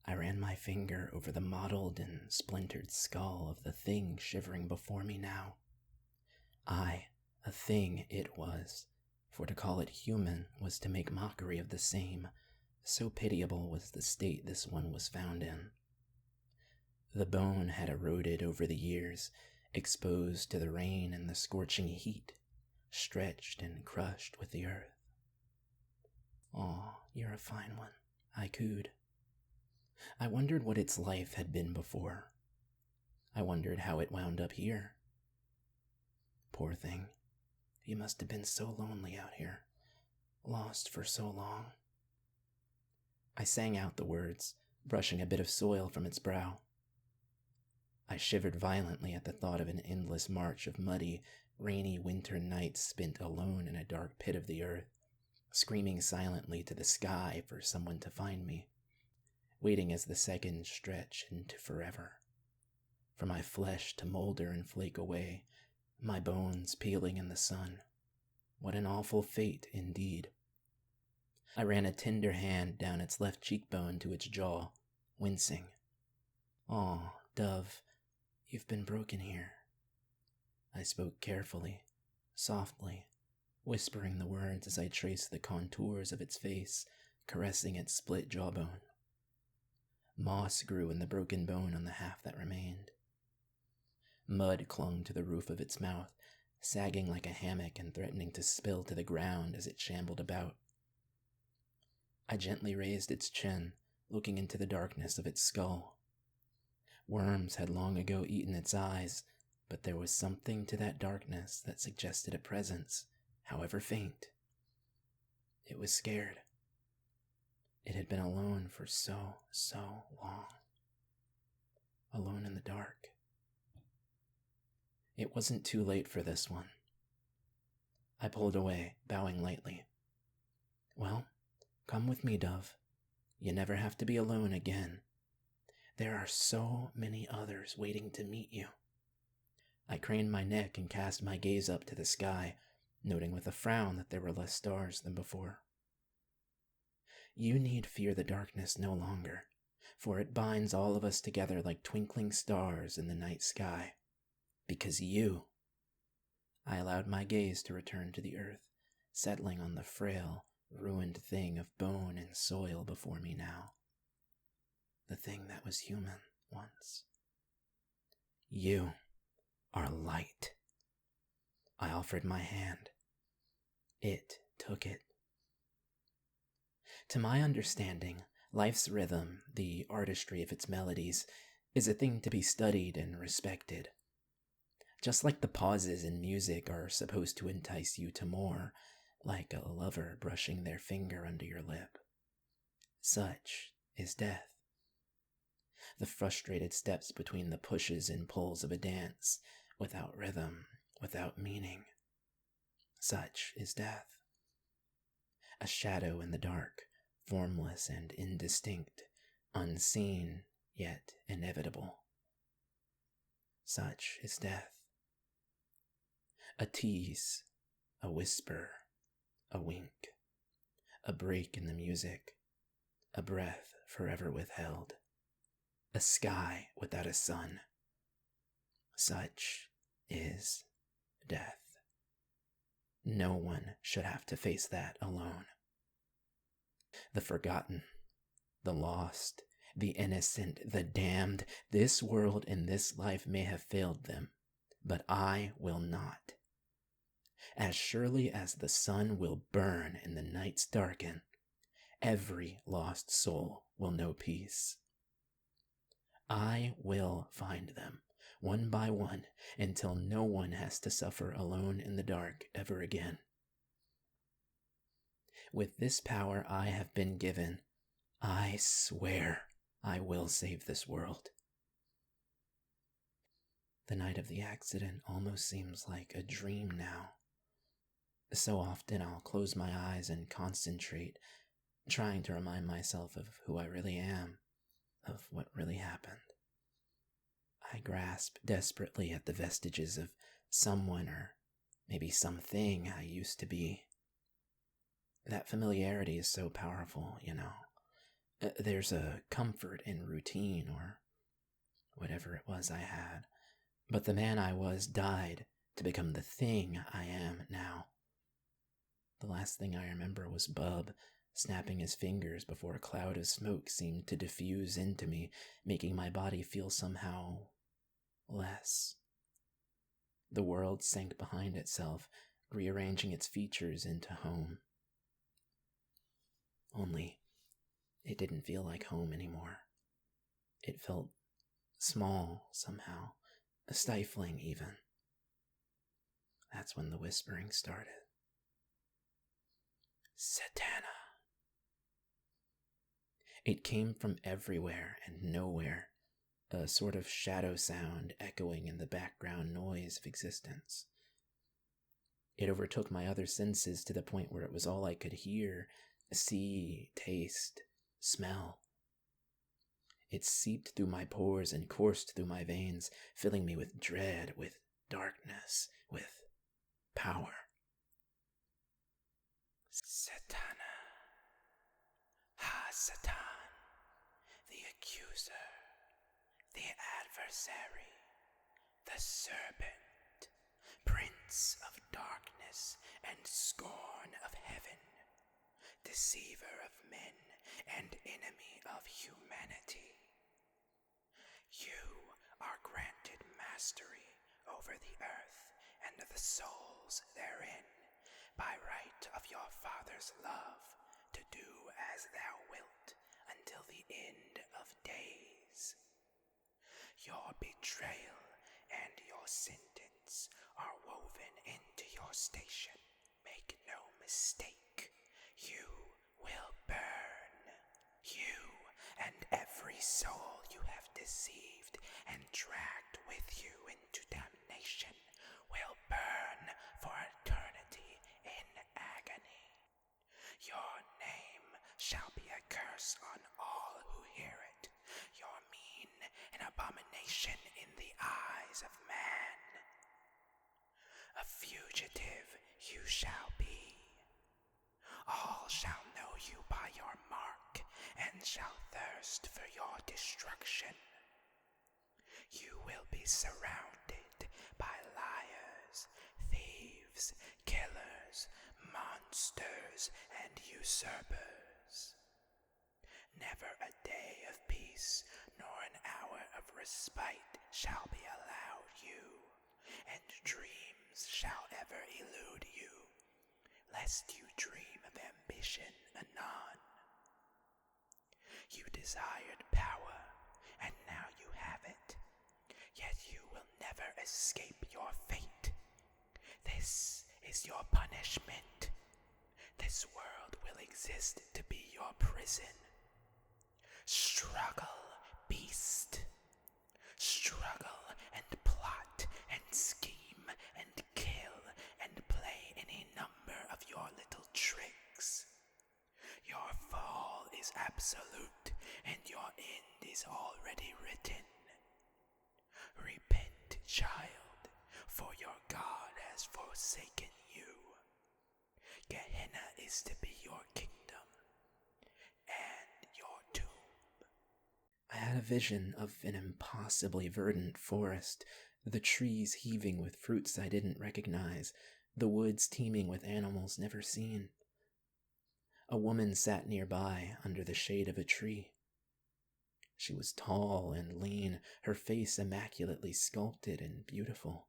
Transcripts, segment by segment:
I ran my finger over the mottled and splintered skull of the thing shivering before me now. Aye, a thing it was, for to call it human was to make mockery of the same, so pitiable was the state this one was found in. The bone had eroded over the years, exposed to the rain and the scorching heat, stretched and crushed with the earth. "Aw, you're a fine one," I cooed. I wondered what its life had been before. I wondered how it wound up here. Poor thing. He must have been so lonely out here, lost for so long. I sang out the words, brushing a bit of soil from its brow. I shivered violently at the thought of an endless march of muddy, rainy winter nights spent alone in a dark pit of the earth, screaming silently to the sky for someone to find me, waiting as the seconds stretch into forever, for my flesh to molder and flake away, my bones peeling in the sun. What an awful fate, indeed. I ran a tender hand down its left cheekbone to its jaw, wincing. "Aw, Dove, you've been broken here." I spoke carefully, softly, whispering the words as I traced the contours of its face, caressing its split jawbone. Moss grew in the broken bone on the half that remained. Mud clung to the roof of its mouth, sagging like a hammock and threatening to spill to the ground as it shambled about. I gently raised its chin, looking into the darkness of its skull. Worms had long ago eaten its eyes, but there was something to that darkness that suggested a presence, however faint. It was scared. It had been alone for so long. Alone in the dark. It wasn't too late for this one. I pulled away, bowing lightly. "Well, come with me, Dove. You never have to be alone again. There are so many others waiting to meet you." I craned my neck and cast my gaze up to the sky, noting with a frown that there were less stars than before. "You need fear the darkness no longer, for it binds all of us together like twinkling stars in the night sky. Because you..." I allowed my gaze to return to the earth, settling on the frail, ruined thing of bone and soil before me now. The thing that was human once. "You are light." I offered my hand. It took it. To my understanding, life's rhythm, the artistry of its melodies, is a thing to be studied and respected. Just like the pauses in music are supposed to entice you to more, like a lover brushing their finger under your lip. Such is death. The frustrated steps between the pushes and pulls of a dance, without rhythm, without meaning. Such is death. A shadow in the dark, formless and indistinct, unseen yet inevitable. Such is death. A tease, a whisper, a wink, a break in the music, a breath forever withheld, a sky without a sun. Such is death. No one should have to face that alone. The forgotten, the lost, the innocent, the damned, this world and this life may have failed them, but I will not. As surely as the sun will burn and the nights darken, every lost soul will know peace. I will find them, one by one, until no one has to suffer alone in the dark ever again. With this power I have been given, I swear I will save this world. The night of the accident almost seems like a dream now. So often I'll close my eyes and concentrate, trying to remind myself of who I really am, of what really happened. I grasp desperately at the vestiges of someone or maybe something I used to be. That familiarity is so powerful, There's a comfort in routine, or whatever it was I had. But the man I was died to become the thing I am now. The last thing I remember was Bub snapping his fingers before a cloud of smoke seemed to diffuse into me, making my body feel somehow less. The world sank behind itself, rearranging its features into home. Only, it didn't feel like home anymore. It felt small somehow, stifling even. That's when the whispering started. Satana. It came from everywhere and nowhere, a sort of shadow sound echoing in the background noise of existence. It overtook my other senses to the point where it was all I could hear, see, taste, smell. It seeped through my pores and coursed through my veins, filling me with dread, with darkness, with power. Satana. Ha-Satan. The accuser. The adversary. The serpent. Prince of darkness and scorn of heaven. Deceiver of men and enemy of humanity. You are granted mastery over the earth and the souls therein, by right of your Father's love, to do as thou wilt until the end of days. Your betrayal and your sentence are woven into your station. Make no mistake, you will burn. You and every soul you have deceived and dragged with you into damnation will burn for eternity in agony. Your name shall be a curse on all who hear it, your mean an abomination in the eyes of man. A fugitive you shall be. All shall know you by your mark, and shall thirst for your destruction. You will be surrounded by liars, thieves, killers, monsters, and usurpers. Never a day of peace, nor an hour of respite shall be allowed you, and dreams shall ever elude you, lest you dream of ambition anon. You desired power, and now you have it, yet you will never escape your fate. This is your punishment. This world will exist to be your prison. Struggle, beast. Struggle and plot and scheme and kill and play any number of your little tricks. Your fall is absolute, and your end is already written. Repent, child, for your God has forsaken you. Gehenna is to be your kingdom and your tomb. I had a vision of an impossibly verdant forest, the trees heaving with fruits I didn't recognize, the woods teeming with animals never seen. A woman sat nearby under the shade of a tree. She was tall and lean, her face immaculately sculpted and beautiful,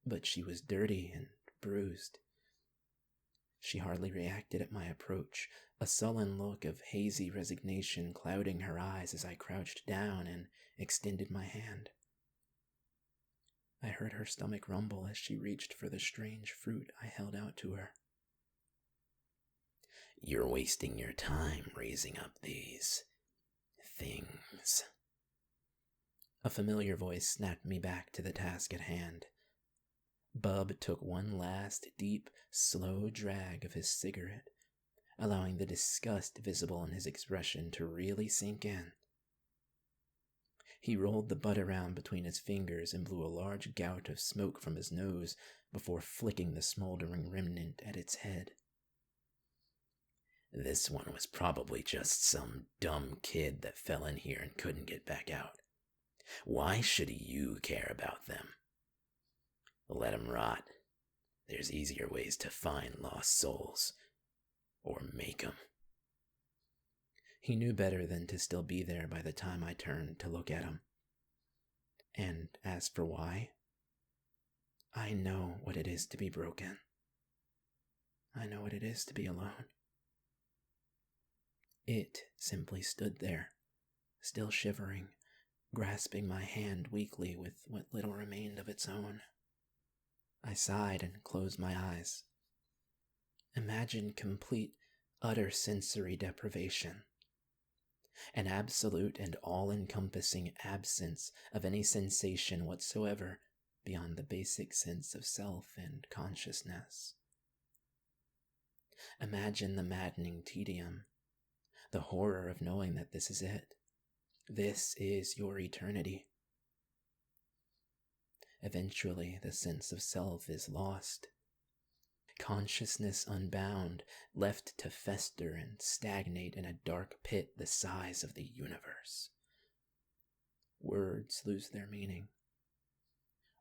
but she was dirty and bruised. She hardly reacted at my approach, a sullen look of hazy resignation clouding her eyes as I crouched down and extended my hand. I heard her stomach rumble as she reached for the strange fruit I held out to her. You're wasting your time raising up these things. A familiar voice snapped me back to the task at hand. Bub took one last, deep, slow drag of his cigarette, allowing the disgust visible in his expression to really sink in. He rolled the butt around between his fingers and blew a large gout of smoke from his nose before flicking the smoldering remnant at its head. This one was probably just some dumb kid that fell in here and couldn't get back out. Why should you care about them? Let 'em rot. There's easier ways to find lost souls. Or make 'em. He knew better than to still be there by the time I turned to look at him. And as for why, I know what it is to be broken. I know what it is to be alone. It simply stood there, still shivering, grasping my hand weakly with what little remained of its own. I sighed and closed my eyes. Imagine complete, utter sensory deprivation. An absolute and all-encompassing absence of any sensation whatsoever beyond the basic sense of self and consciousness. Imagine the maddening tedium, the horror of knowing that this is it. This is your eternity. Eventually, the sense of self is lost. Consciousness unbound, left to fester and stagnate in a dark pit the size of the universe. Words lose their meaning.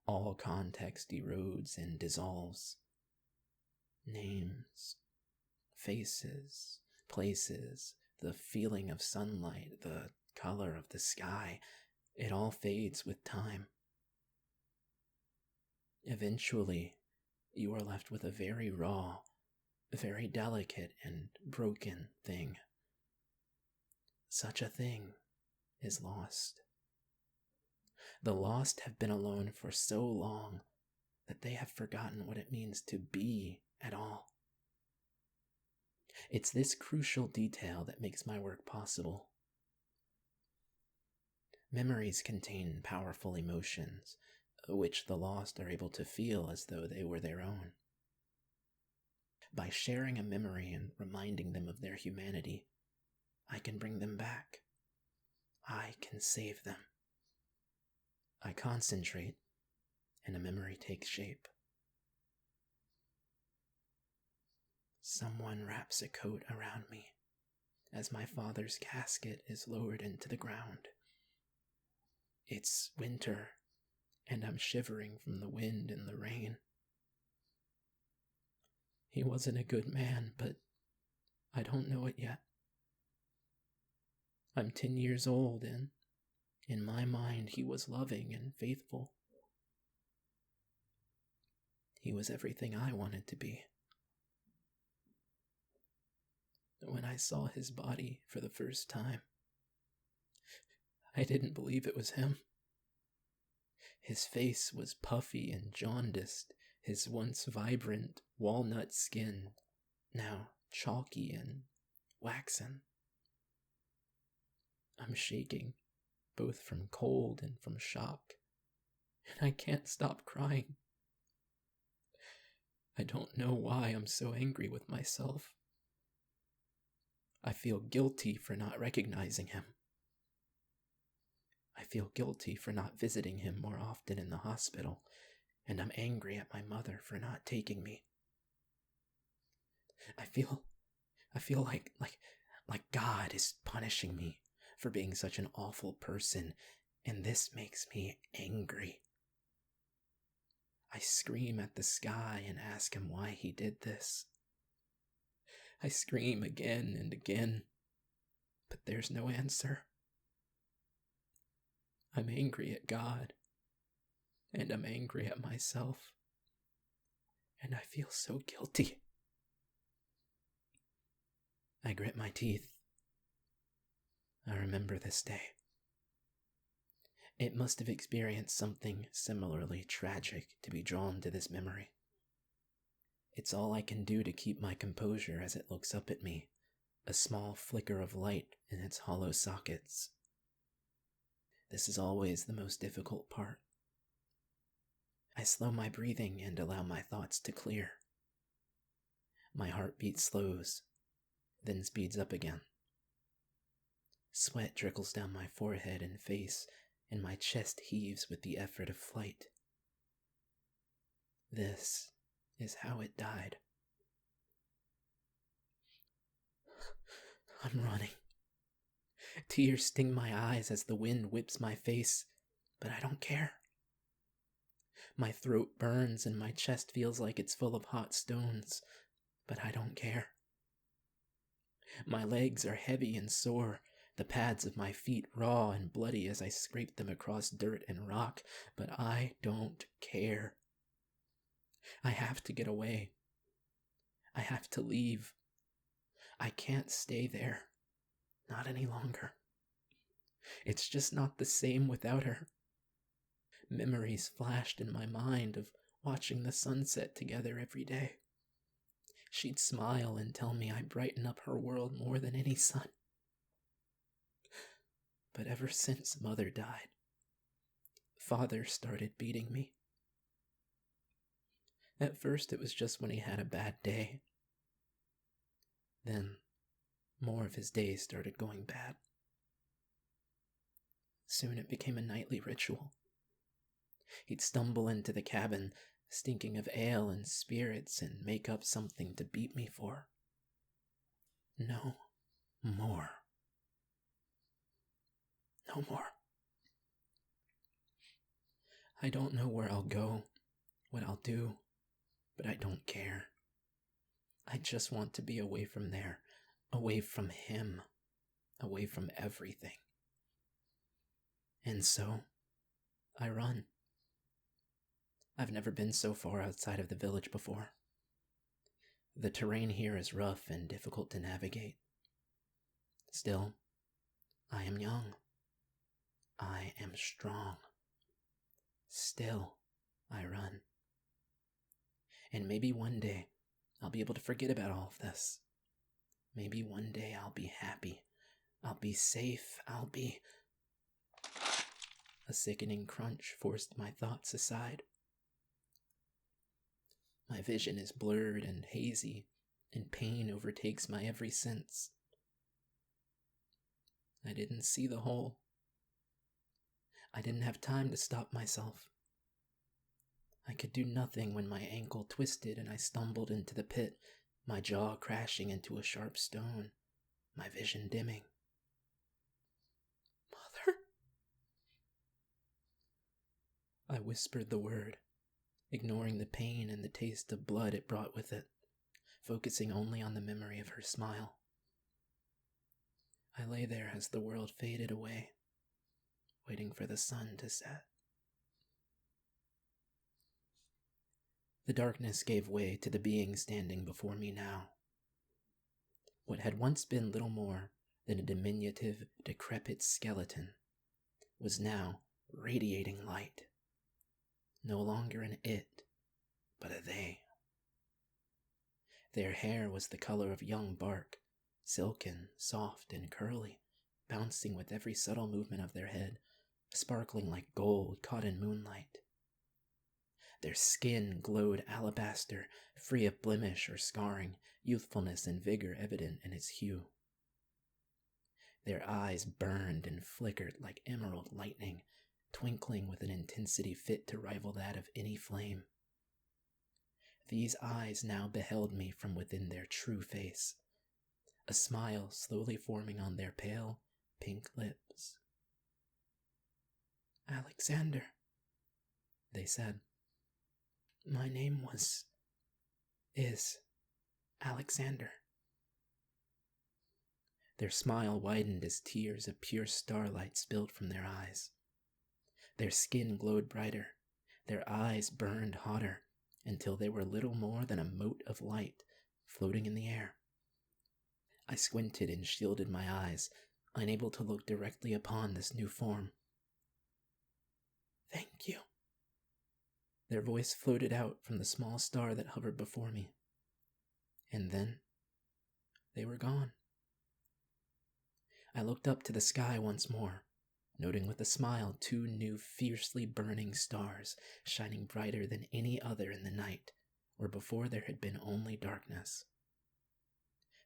All context erodes and dissolves. Names, faces, places, the feeling of sunlight, the color of the sky, it all fades with time. Eventually, you are left with a very raw, very delicate and broken thing. Such a thing is lost. The lost have been alone for so long that they have forgotten what it means to be at all. It's this crucial detail that makes my work possible. Memories contain powerful emotions, which the lost are able to feel as though they were their own. By sharing a memory and reminding them of their humanity, I can bring them back. I can save them. I concentrate, and a memory takes shape. Someone wraps a coat around me as my father's casket is lowered into the ground. It's winter, and I'm shivering from the wind and the rain. He wasn't a good man, but I don't know it yet. I'm 10 years old, and in my mind, he was loving and faithful. He was everything I wanted to be. When I saw his body for the first time, I didn't believe it was him. His face was puffy and jaundiced, his once vibrant walnut skin now chalky and waxen. I'm shaking, both from cold and from shock, and I can't stop crying. I don't know why I'm so angry with myself. I feel guilty for not recognizing him. I feel guilty for not visiting him more often in the hospital, and I'm angry at my mother for not taking me. I feel like God is punishing me for being such an awful person, and this makes me angry. I scream at the sky and ask him why he did this. I scream again and again, but there's no answer. I'm angry at God, and I'm angry at myself, and I feel so guilty. I grit my teeth. I remember this day. It must have experienced something similarly tragic to be drawn to this memory. It's all I can do to keep my composure as it looks up at me, a small flicker of light in its hollow sockets. This is always the most difficult part. I slow my breathing and allow my thoughts to clear. My heartbeat slows, then speeds up again. Sweat trickles down my forehead and face, and my chest heaves with the effort of flight. This is how it died. I'm running. Tears sting my eyes as the wind whips my face, but I don't care. My throat burns and my chest feels like it's full of hot stones, but I don't care. My legs are heavy and sore, the pads of my feet raw and bloody as I scrape them across dirt and rock, but I don't care. I have to get away. I have to leave. I can't stay there. Not any longer. It's just not the same without her. Memories flashed in my mind of watching the sunset together every day. She'd smile and tell me I brighten up her world more than any sun. But ever since Mother died, Father started beating me. At first it was just when he had a bad day. Then more of his days started going bad. Soon it became a nightly ritual. He'd stumble into the cabin, stinking of ale and spirits, and make up something to beat me for. No more. No more. I don't know where I'll go, what I'll do, but I don't care. I just want to be away from there, away from him, away from everything. And so, I run. I've never been so far outside of the village before. The terrain here is rough and difficult to navigate. Still, I am young. I am strong. Still, I run. And maybe one day, I'll be able to forget about all of this. Maybe one day I'll be happy. I'll be safe. I'll be... A sickening crunch forced my thoughts aside. My vision is blurred and hazy, and pain overtakes my every sense. I didn't see the hole. I didn't have time to stop myself. I could do nothing when my ankle twisted and I stumbled into the pit, my jaw crashing into a sharp stone, my vision dimming. Mother? I whispered the word, ignoring the pain and the taste of blood it brought with it, focusing only on the memory of her smile. I lay there as the world faded away, waiting for the sun to set. The darkness gave way to the being standing before me now. What had once been little more than a diminutive, decrepit skeleton was now radiating light. No longer an it, but a they. Their hair was the color of young bark, silken, soft, and curly, bouncing with every subtle movement of their head, sparkling like gold caught in moonlight. Their skin glowed alabaster, free of blemish or scarring, youthfulness and vigor evident in its hue. Their eyes burned and flickered like emerald lightning, twinkling with an intensity fit to rival that of any flame. These eyes now beheld me from within their true face, a smile slowly forming on their pale, pink lips. Alexander, they said. My name is Alexander. Their smile widened as tears of pure starlight spilled from their eyes. Their skin glowed brighter, their eyes burned hotter, until they were little more than a mote of light floating in the air. I squinted and shielded my eyes, unable to look directly upon this new form. Thank you. Their voice floated out from the small star that hovered before me. And then, they were gone. I looked up to the sky once more, noting with a smile 2 new fiercely burning stars, shining brighter than any other in the night, where before there had been only darkness.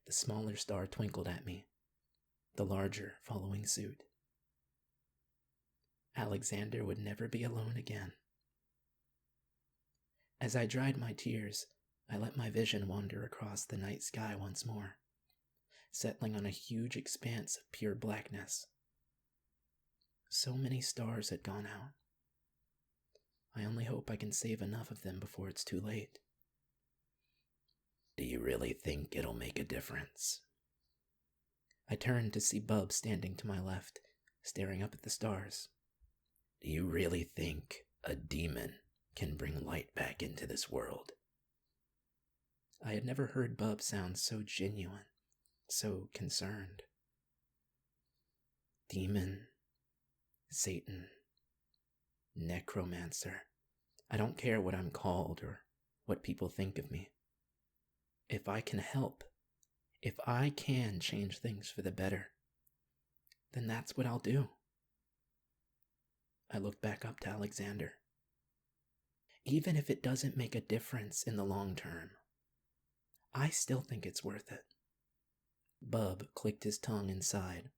The smaller star twinkled at me, the larger following suit. Alexander would never be alone again. As I dried my tears, I let my vision wander across the night sky once more, settling on a huge expanse of pure blackness. So many stars had gone out. I only hope I can save enough of them before it's too late. Do you really think it'll make a difference? I turned to see Bub standing to my left, staring up at the stars. Do you really think a demon can bring light back into this world? I had never heard Bub sound so genuine, so concerned. Demon, Satan, necromancer. I don't care what I'm called or what people think of me. If I can help, if I can change things for the better, then that's what I'll do. I looked back up to Alexander. Even if it doesn't make a difference in the long term, I still think it's worth it. Bub clicked his tongue and sighed.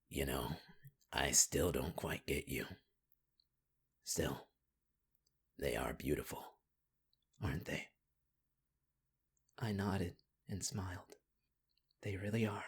You know, I still don't quite get you. Still, they are beautiful, aren't they? I nodded and smiled. They really are.